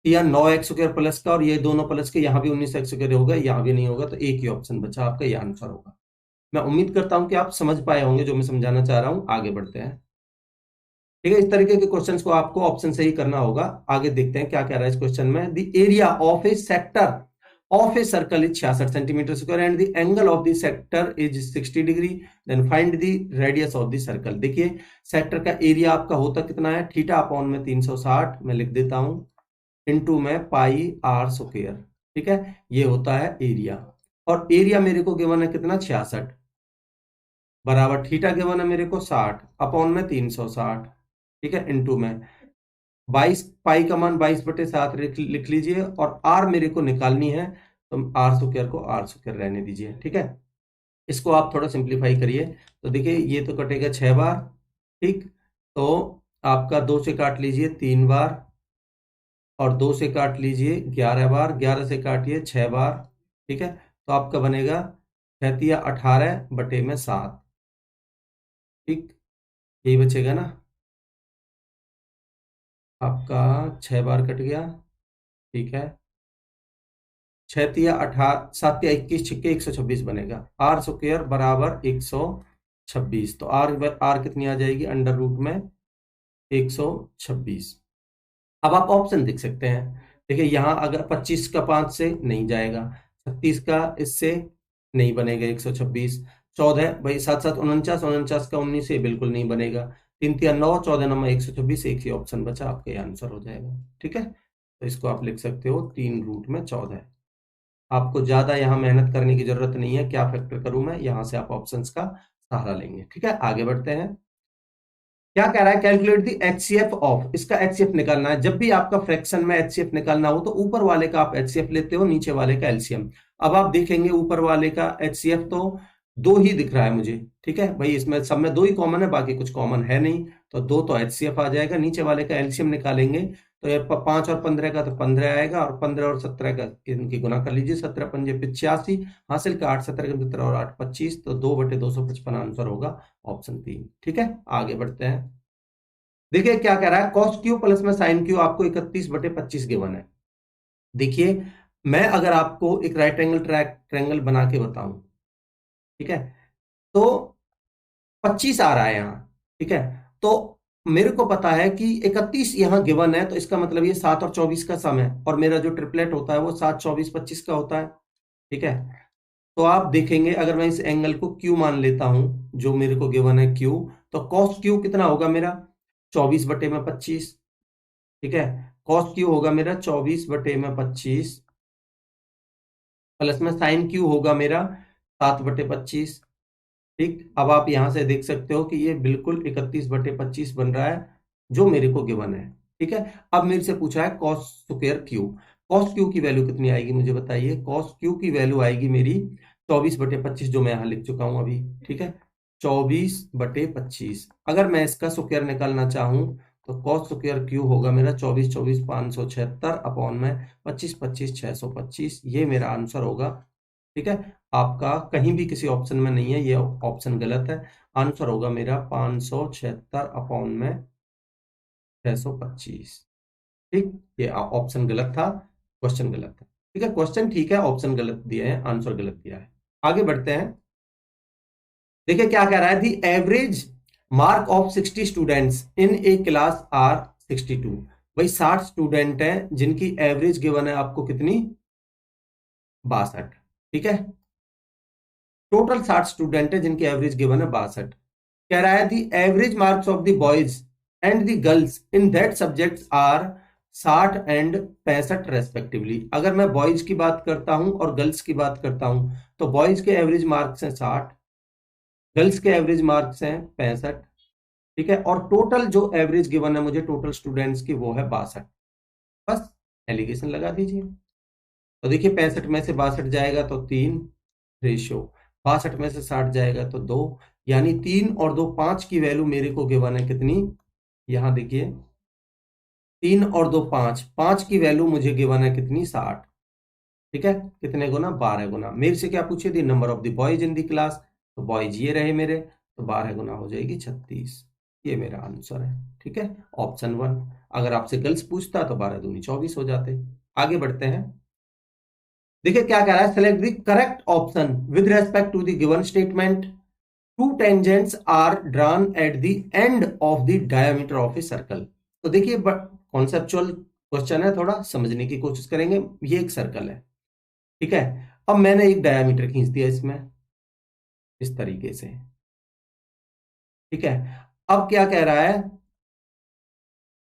या 9x स्क्वायर प्लस का, और ये दोनों प्लस के, यहाँ भी 19x स्क्वायर होगा, यहाँ भी नहीं होगा, तो एक ही ऑप्शन बचा आपका, ये आंसर होगा। मैं उम्मीद करता हूं कि आप समझ पाए होंगे जो मैं समझाना चाह रहा हूं। आगे बढ़ते हैं। ठीक है, इस तरीके के क्वेश्चंस को आपको ऑप्शन से ही करना होगा। आगे देखते हैं क्या कह रहा है इस क्वेश्चन में। The area of A sector of a circle is 66 centimeter square and the angle of the sector is 60 degree, then find the radius of the circle। देखिए, सेक्टर का एरिया आपका होता कितना है, थीटा अपॉन में 360 मैं लिख देता हूं, इनटू में पाई आर स्क्वायर। ठीक है, ये होता है एरिया, और एरिया मेरे को गिवन है कितना, 66 बराबर थीटा गिवन है मेरे को 60 अपॉन में 360। ठीक है, इनटू में 22, पाई का मान 22/7 लिख लीजिए, और आर मेरे को निकालनी है, तो आर स्क्वायर को आर स्क्वायर रहने दीजिए। ठीक है, इसको आप थोड़ा सिंप्लीफाई करिए, तो देखिए ये तो कटेगा 6 बार। ठीक, तो आपका 2 से काट लीजिए 3 बार, और 2 से काट लीजिए 11 बार, 11 से काटिए 6 बार। ठीक है, तो आपका बनेगा 18/7। ठीक, यही बचेगा ना, आपका 6 बार कट गया। ठीक है, 6×18 7×21 छिक्के 126 बनेगा, आर स्क्वायर बराबर 126, तो आर आर कितनी आ जाएगी, अंडर रूट में 126। अब आप ऑप्शन देख सकते हैं, देखिए यहां अगर 25 का 5 से नहीं जाएगा, 36 का इससे नहीं बनेगा 126, 14 भाई 7 7 49, 49 का 19 से बिल्कुल नहीं बनेगा, 3 3 9, 14 9 126, एक ही ऑप्शन बचा, आपका आंसर हो जाएगा। ठीक है, तो इसको आप लिख सकते हो 3 रूट में 14। आपको ज्यादा यहाँ मेहनत करने की जरूरत नहीं है, क्या फैक्टर करूं मैं, यहां से आप ऑप्शंस का सहारा लेंगे। ठीक है, आगे बढ़ते हैं। क्या कह रहा है, कैलकुलेट दी एचसीएफ ऑफ, इसका एचसीएफ निकालना है। जब भी आपका फ्रैक्शन में एचसीएफ निकालना हो तो ऊपर वाले का आप एचसीएफ लेते हो, नीचे वाले का एलसीएम। अब आप देखेंगे ऊपर वाले का HCF तो 2 ही दिख रहा है मुझे, ठीक है भाई, इसमें सब में 2 ही कॉमन है, बाकी कुछ कॉमन है नहीं, तो 2 तो HCF आ जाएगा। नीचे वाले का एलसीएम निकालेंगे तो ये 5 और 15 का तो 15 आएगा, और 15 और 17 का इनकी गुना कर लीजिए, 17 पंजे 85, हासिल का 8 17 का 17 और 8 25, तो 2/255 आंसर होगा ऑप्शन 3। ठीक है, आगे बढ़ते हैं। देखिए क्या कह रहा है, कॉस क्यू प्लस में साइन क्यू आपको 31/25 गिवन है। देखिए मैं अगर आपको एक राइट एंगल ट्रायंगल बना के बताऊं, ठीक है, तो 25 आ रहा है यहां, ठीक है, तो मेरे को पता है कि 31 यहां गिवन है, तो इसका मतलब ये 7 और 24 का सम है, और मेरा जो ट्रिपलेट होता है वो 7 24 25 का होता है। ठीक है, तो आप देखेंगे अगर मैं इस एंगल को Q मान लेता हूं, जो मेरे को गिवन है Q, तो cos Q कितना होगा मेरा 24/25। ठीक है, cos Q होगा मेरा 24/25, प्लस में साइन Q होगा मेरा 7/25। ठीक, अब आप यहां से देख सकते हो कि ये बिल्कुल 31/25 बन रहा है जो मेरे को गिवन है। ठीक है, अब मेरे से पूछा है cos square Q, cos Q की वैल्यू कितनी आएगी मुझे बताइए। cos Q की वैल्यू आएगी मेरी 24/25, जो मैं यहां लिख चुका हूं अभी। ठीक है, 24/25। अगर मैं इसका स्क्वायर निकालना चाहूं तो cos स्क्वायर Q होगा मेरा 24 24 576 अपॉन में 25 25 625, ये मेरा आंसर होगा। ठीक है, आपका कहीं भी किसी ऑप्शन में नहीं है, ये ऑप्शन गलत है। आंसर होगा मेरा 576 अपॉन में 625। ठीक, ये ऑप्शन गलत था, क्वेश्चन गलत था। ठीक है, क्वेश्चन ठीक है, ऑप्शन गलत दिए हैं, आंसर गलत दिया है। आगे बढ़ते हैं। देखिए क्या कह रहा है, the average mark of 60 students in a class are 62। भाई 60 स्टूडेंट हैं जिनकी एवरेज गिवन है आपको कितनी, 62। ठीक है, टोटल 60 स्टूडेंट है जिनकी एवरेज गिवन है 62। कह रहा है the average marks of the boys and the girls in that subjects are 60 and 65 respectively. अगर मैं बॉयज की बात करता हूं और गर्ल्स की बात करता हूं, तो बॉयज के एवरेज मार्क्स हैं 60, गर्ल्स के एवरेज मार्क्स हैं 65। ठीक है, और टोटल जो एवरेज गिवन है मुझे टोटल स्टूडेंट्स की वो है 62। बस एलिगेशन लगा दीजिए। तो देखिए 65 में से 62 जाएगा तो 3 रेशियो, 62 में से 60 जाएगा तो 2, यानी 3 और 2 5 की वैल्यू मेरे को गिवन है कितनी, यहां देखिए 3 और 2 5, 5 की वैल्यू मुझे गिवन है कितनी 60। ठीक है, कितने गुना, 12 गुना। मेरे से क्या पूछे थी, number of the boys in the class, तो बॉयज ये रहे मेरे, तो 12 गुना हो जाएगी 36, ये मेरा आंसर है। ठीक है, ऑप्शन 1। अगर आपसे गर्ल्स पूछता तो 12 दूनी 24 हो जाते। आगे बढ़ते हैं। देखिए क्या कह रहा है, select the correct option with respect to the given statement. Two tangents are drawn at the end of the diameter of a circle. तो देखिए कॉन्सेप्चुअल क्वेश्चन है, थोड़ा समझने की कोशिश करेंगे। ये एक सर्कल है, ठीक है, अब मैंने एक डायमीटर खींच दिया इसमें इस तरीके से। ठीक है, अब क्या कह रहा है,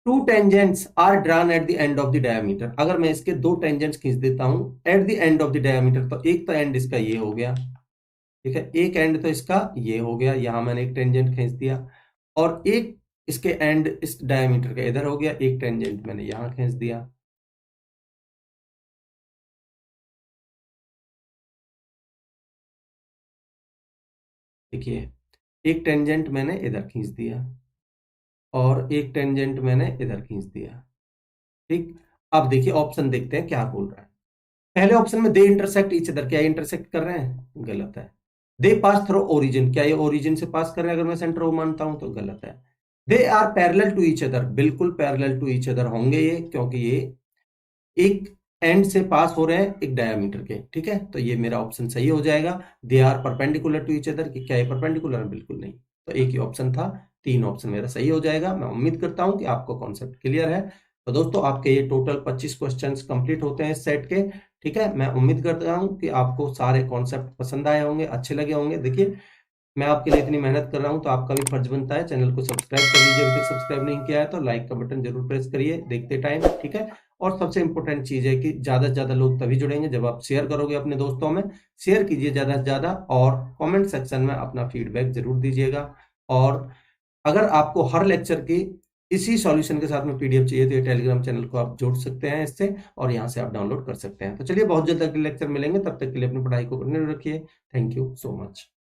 two tangents are drawn at the end of the diameter. अगर मैं इसके 2 टेंजेंट्स खींच देता हूं at the end of the diameter, तो एक तो एंड इसका ये हो गया, ठीक है, एक एंड तो इसका ये हो गया, यहां मैंने एक टेंजेंट खींच दिया, और एक इसके एंड इस डायमीटर का इधर हो गया, एक टेंजेंट मैंने यहां खींच दिया। देखिए एक टेंजेंट मैंने इधर खींच दिया और एक टेंजेंट मैंने इधर खींच दिया। ठीक, अब देखिए ऑप्शन देखते हैं क्या बोल रहा है। पहले ऑप्शन में दे इंटरसेक्ट ईच अदर, क्या ये इंटरसेक्ट कर रहे हैं, गलत है। दे पास थ्रू ओरिजिन, क्या ये ओरिजिन से पास कर रहे हैं, अगर मैं सेंटर ओ मानता हूं तो गलत है। They are parallel to each other, बिल्कुल पैरेलल टू ईच अदर होंगे ये, क्योंकि ये एक एंड से पास हो रहे हैं एक डायमीटर के। ठीक है, तो ये मेरा ऑप्शन सही हो जाएगा। They are perpendicular to each other, कि क्या ये परपेंडिकुलर है, बिल्कुल नहीं, तो एक ही ऑप्शन था, 3 ऑप्शन मेरा सही हो जाएगा। मैं उम्मीद करता हूं कि आपको कॉन्सेप्ट क्लियर है। तो दोस्तों आपके ये टोटल 25 क्वेश्चंस कंप्लीट होते हैं इस सेट के। ठीक है, मैं उम्मीद करता हूं कि आपको सारे कॉन्सेप्ट पसंद आए होंगे, अच्छे लगे होंगे। देखिए मैं आपके लिए इतनी मेहनत कर रहा हूं तो आपका भी फर्ज बनता है चैनल को सब्सक्राइब कर लीजिए, अभी तक सब्सक्राइब नहीं किया है तो लाइक का बटन जरूर प्रेस करिए देखते टाइम। ठीक है, और सबसे इंपॉर्टेंट चीज है कि ज्यादा से ज्यादा लोग तभी जुड़ेंगे जब आप शेयर करोगे अपने दोस्तों में। शेयर कीजिए ज्यादा से ज्यादा, और कमेंट सेक्शन में अपना फीडबैक जरूर दीजिएगा। और अगर आपको हर लेक्चर की इसी सॉल्यूशन के साथ में पीडीएफ चाहिए तो ये टेलीग्राम चैनल को आप जोड़ सकते हैं इससे, और यहाँ से आप डाउनलोड कर सकते हैं। तो चलिए बहुत जल्द अगले लेक्चर मिलेंगे, तब तक के लिए अपनी पढ़ाई को कंटिन्यू रखिए। Thank you so much.